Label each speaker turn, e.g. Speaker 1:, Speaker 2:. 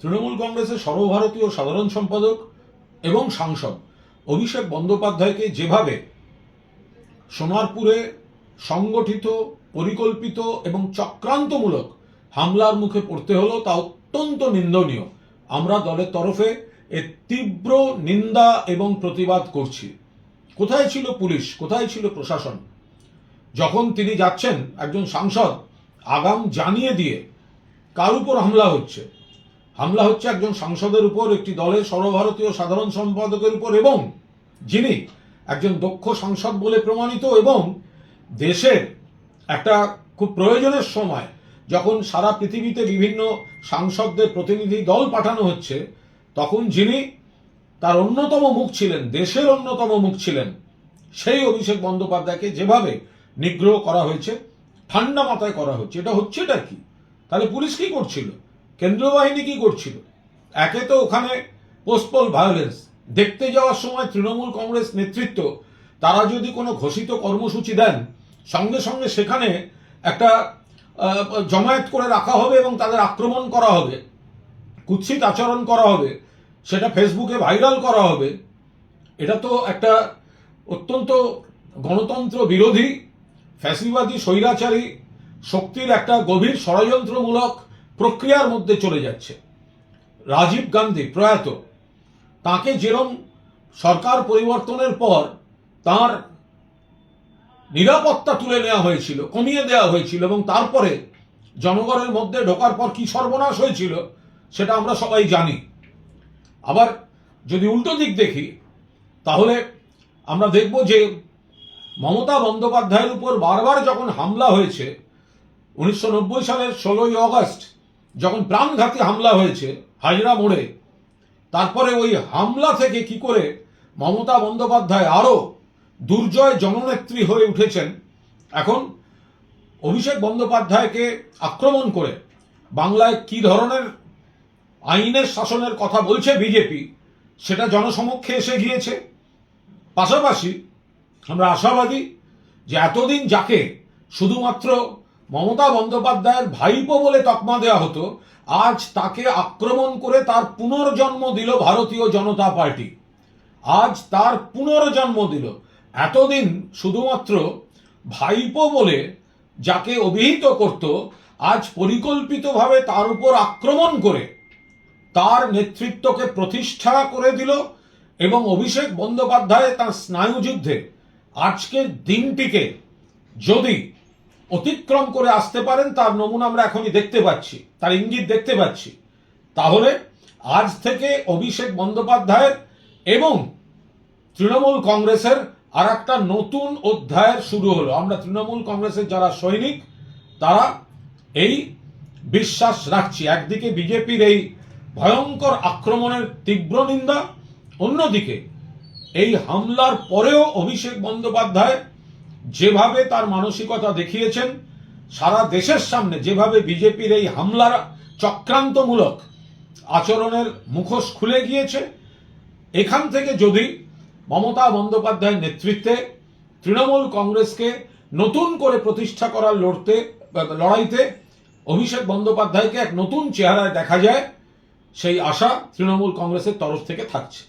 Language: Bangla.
Speaker 1: তৃণমূল কংগ্রেসের সর্বভারতীয় সাধারণ সম্পাদক এবং সাংসদ অভিষেক বন্দ্যোপাধ্যায়কে যেভাবে সোনারপুরে সংগঠিত, পরিকল্পিত এবং চক্রান্তমূলক হামলার মুখে পড়তে হলো তা অত্যন্ত নিন্দনীয়। আমরা দলের তরফে এর তীব্র নিন্দা এবং প্রতিবাদ করছি। কোথায় ছিল পুলিশ, কোথায় ছিল প্রশাসন যখন তিনি যাচ্ছেন একজন সাংসদ আগাম জানিয়ে দিয়ে কার উপর হামলা হচ্ছে? হামলা হচ্ছে একজন সাংসদের উপর, একটি দলের সর্বভারতীয় সাধারণ সম্পাদকের উপর, এবং যিনি একজন দক্ষ সাংসদ বলে প্রমাণিত, এবং দেশের একটা খুব প্রয়োজনের সময় যখন সারা পৃথিবীতে বিভিন্ন সাংসদদের প্রতিনিধি দল পাঠানো হচ্ছে, তখন যিনি তার অন্যতম মুখ ছিলেন, দেশের অন্যতম মুখ ছিলেন, সেই অভিষেক বন্দ্যোপাধ্যায়কে যেভাবে নিগ্রহ করা হয়েছে, ঠান্ডা মাথায় করা হচ্ছে, এটা হচ্ছেটা কি? তাহলে পুলিশ কি করছিল? কেন্দ্রীয় বাহিনী কি করছিল? একে তো ওখানে পোস্টপোল ভায়োলেন্স দেখতে যাওয়ার সময় তৃণমূল কংগ্রেস নেতৃত্ব তারা যদি কোনো ঘোষিত কর্মসূচি দেন, সঙ্গে সঙ্গে সেখানে একটা জমায়েত করে রাখা হবে এবং তাদের আক্রমণ করা হবে, কুৎসিত আচরণ করা হবে, সেটা ফেসবুকে ভাইরাল করা হবে। এটা তো একটা অত্যন্ত গণতন্ত্র বিরোধী, ফ্যাসিবাদী, স্বৈরাচারী শক্তির একটা গভীর ষড়যন্ত্রমূলক প্রক্রিয়ার মধ্যে চলে যাচ্ছে। রাজীব গান্ধী প্রয়াত, তাকে যেরম সরকার পরিবর্তনের পর তার নিরাপত্তা তুলে নেওয়া হয়েছিল, কমিয়ে দেওয়া হয়েছিল, এবং তারপরে জনগণের মধ্যে ঢোকার পর কি সর্বনাশ হয়েছিল সেটা আমরা সবাই জানি। আবার যদি উল্টো দিক দেখি, তাহলে আমরা দেখব যে মমতা বন্দ্যোপাধ্যায়ের উপর বারবার যখন হামলা হয়েছে, 1990 সালের 16ই অগস্ট যখন প্রাণঘাতী হামলা হয়েছে হাজরা মোড়ে, তারপরে ওই হামলা থেকে কি করে মমতা বন্দ্যোপাধ্যায় আরো দুর্জয় জননেত্রী হয়ে উঠেছেন। এখন অভিষেক বন্দ্যোপাধ্যায়কে আক্রমণ করে বাংলায় কি ধরনের আইনের শাসনের কথা বলছে বিজেপি, সেটা জনসমক্ষে এসে গিয়েছে। পাশাপাশি আমরা আশাবাদী যে এতদিন যাকে শুধুমাত্র মমতা বন্দ্যোপাধ্যায়ের ভাইপো বলে তকমা দেওয়া হতো, আজ তাকে আক্রমণ করে তার পুনর্জন্ম দিল ভারতীয় জনতা পার্টি। আজ তার পুনর্জন্ম দিল। এতদিন শুধুমাত্র ভাইপো বলে যাকে অভিহিত করত, আজ পরিকল্পিতভাবে তার উপর আক্রমণ করে তার নেতৃত্বকে প্রতিষ্ঠা করে দিল। এবং অভিষেক বন্দ্যোপাধ্যায় তার স্নায়ুযুদ্ধে আজকের দিনটিকে যদি অতিক্রম করে আসতে পারেন, তার নমুনা আমরা এখনই দেখতে পাচ্ছি, তার ইঙ্গিত দেখতে পাচ্ছি। তাহলে আজ থেকে অভিষেক বন্দ্যোপাধ্যায়ের এবং তৃণমূল কংগ্রেসের আর একটা নতুন অধ্যায়ের শুরু হলো। আমরা তৃণমূল কংগ্রেসের যারা সৈনিক তারা এই বিশ্বাস রাখছি, একদিকে বিজেপির এই ভয়ঙ্কর আক্রমণের তীব্র নিন্দা, অন্যদিকে এই হামলার পরেও অভিষেক বন্দ্যোপাধ্যায় যেভাবে তার মানসিকতা দেখিয়েছেন, সারা দেশের সামনে যেভাবে বিজেপির এই হামলার চক্রান্তমূলক আচরণের মুখোশ খুলে গিয়েছে, এখান থেকে যদি মমতা বন্দ্যোপাধ্যায়ের নেতৃত্বে তৃণমূল কংগ্রেসকে নতুন করে প্রতিষ্ঠা করার লড়াইতে অভিষেক বন্দ্যোপাধ্যায়কে এক নতুন চেহারায় দেখা যায়, সেই আশা তৃণমূল কংগ্রেসের তরফ থেকে থাকছে।